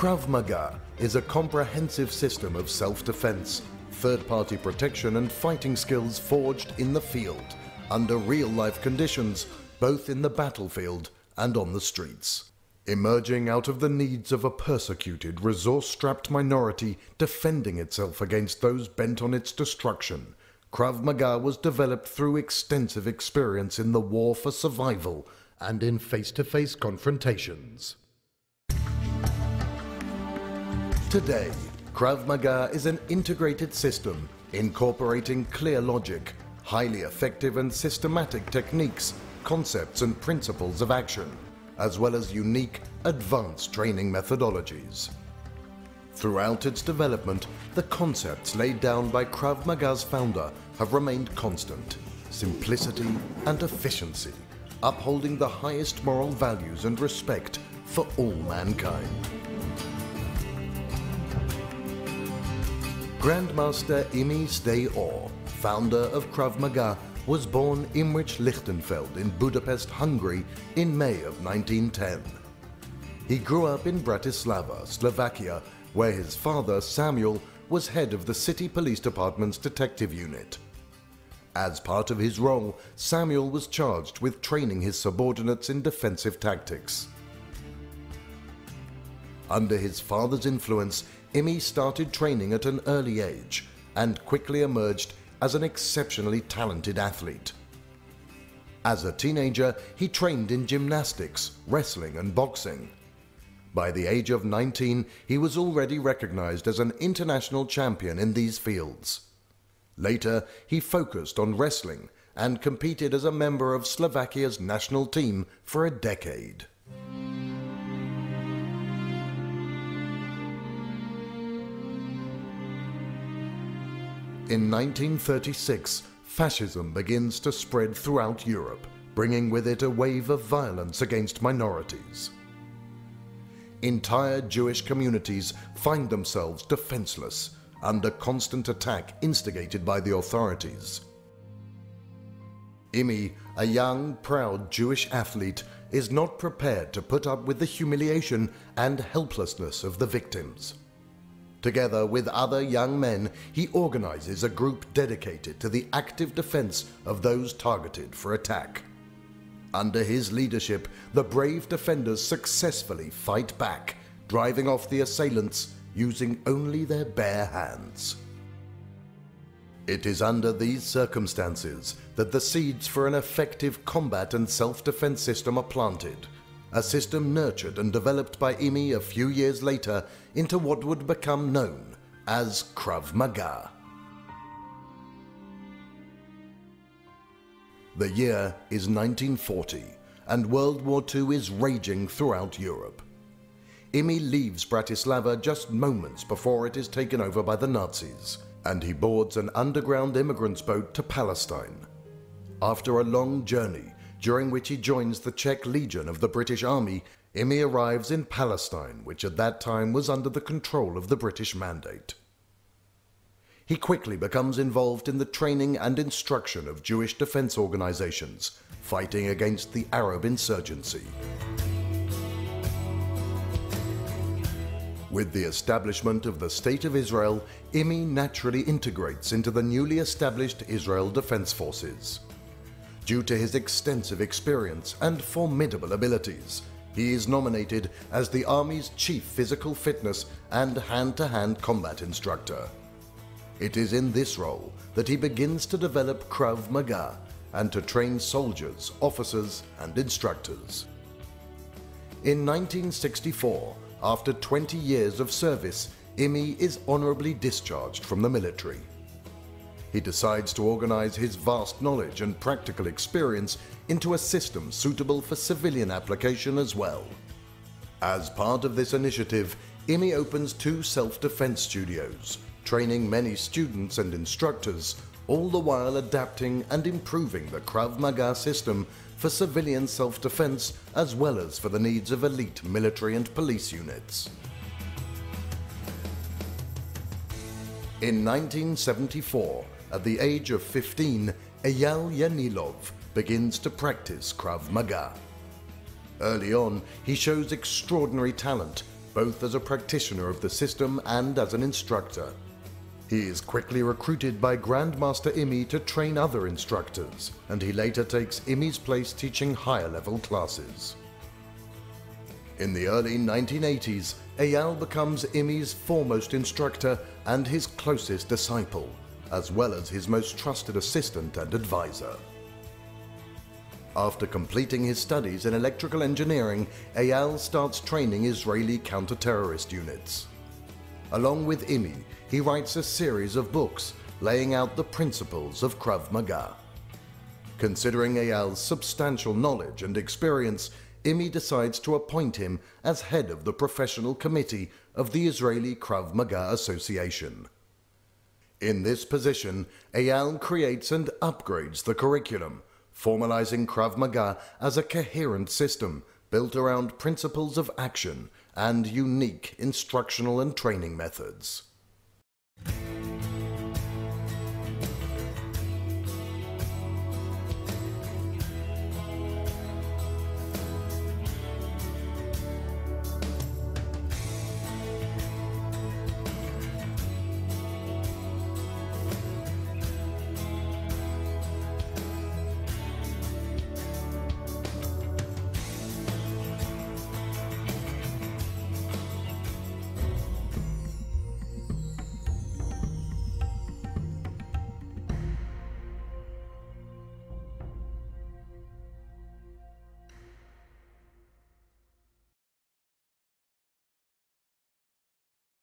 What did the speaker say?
Krav Maga is a comprehensive system of self-defense, third-party protection and fighting skills forged in the field, under real-life conditions, both in the battlefield and on the streets. Emerging out of the needs of a persecuted, resource-strapped minority defending itself against those bent on its destruction, Krav Maga was developed through extensive experience in the war for survival and in face-to-face confrontations. Today, Krav Maga is an integrated system incorporating clear logic, highly effective and systematic techniques, concepts and principles of action, as well as unique, advanced training methodologies. Throughout its development, the concepts laid down by Krav Maga's founder have remained constant: simplicity and efficiency, upholding the highest moral values and respect for all mankind. Grandmaster Imi Stay-Or, founder of Krav Maga, was born Imrich Lichtenfeld in Budapest, Hungary in May of 1910. He grew up in Bratislava, Slovakia, where his father, Samuel, was head of the city police department's detective unit. As part of his role, Samuel was charged with training his subordinates in defensive tactics. Under his father's influence, Imi started training at an early age and quickly emerged as an exceptionally talented athlete. As a teenager, he trained in gymnastics, wrestling and boxing. By the age of 19, he was already recognized as an international champion in these fields. Later, he focused on wrestling and competed as a member of Slovakia's national team for a decade. In 1936, fascism begins to spread throughout Europe, bringing with it a wave of violence against minorities. Entire Jewish communities find themselves defenseless, under constant attack instigated by the authorities. Imi, a young, proud Jewish athlete, is not prepared to put up with the humiliation and helplessness of the victims. Together with other young men, he organizes a group dedicated to the active defense of those targeted for attack. Under his leadership, the brave defenders successfully fight back, driving off the assailants using only their bare hands. It is under these circumstances that the seeds for an effective combat and self-defense system are planted. A system nurtured and developed by Imi a few years later into what would become known as Krav Maga. The year is 1940 and World War II is raging throughout Europe. Imi leaves Bratislava just moments before it is taken over by the Nazis, and he boards an underground immigrants boat to Palestine. After a long journey, during which he joins the Czech Legion of the British Army, Imi arrives in Palestine, which at that time was under the control of the British Mandate. He quickly becomes involved in the training and instruction of Jewish defense organizations, fighting against the Arab insurgency. With the establishment of the State of Israel, Imi naturally integrates into the newly established Israel Defense Forces. Due to his extensive experience and formidable abilities, he is nominated as the Army's chief physical fitness and hand-to-hand combat instructor. It is in this role that he begins to develop Krav Maga and to train soldiers, officers, and instructors. In 1964, after 20 years of service, Imi is honorably discharged from the military. He decides to organize his vast knowledge and practical experience into a system suitable for civilian application as well. As part of this initiative, Imi opens 2 self-defense studios, training many students and instructors, all the while adapting and improving the Krav Maga system for civilian self-defense as well as for the needs of elite military and police units. In 1974, at the age of 15, Eyal Yanilov begins to practice Krav Maga. Early on, he shows extraordinary talent, both as a practitioner of the system and as an instructor. He is quickly recruited by Grandmaster Imi to train other instructors, and he later takes Imi's place teaching higher level classes. In the early 1980s, Eyal becomes Imi's foremost instructor and his closest disciple, as well as his most trusted assistant and advisor. After completing his studies in electrical engineering, Eyal starts training Israeli counter-terrorist units. Along with Imi, he writes a series of books laying out the principles of Krav Maga. Considering Eyal's substantial knowledge and experience, Imi decides to appoint him as head of the professional committee of the Israeli Krav Maga Association. In this position, Eyal creates and upgrades the curriculum, formalizing Krav Maga as a coherent system built around principles of action and unique instructional and training methods.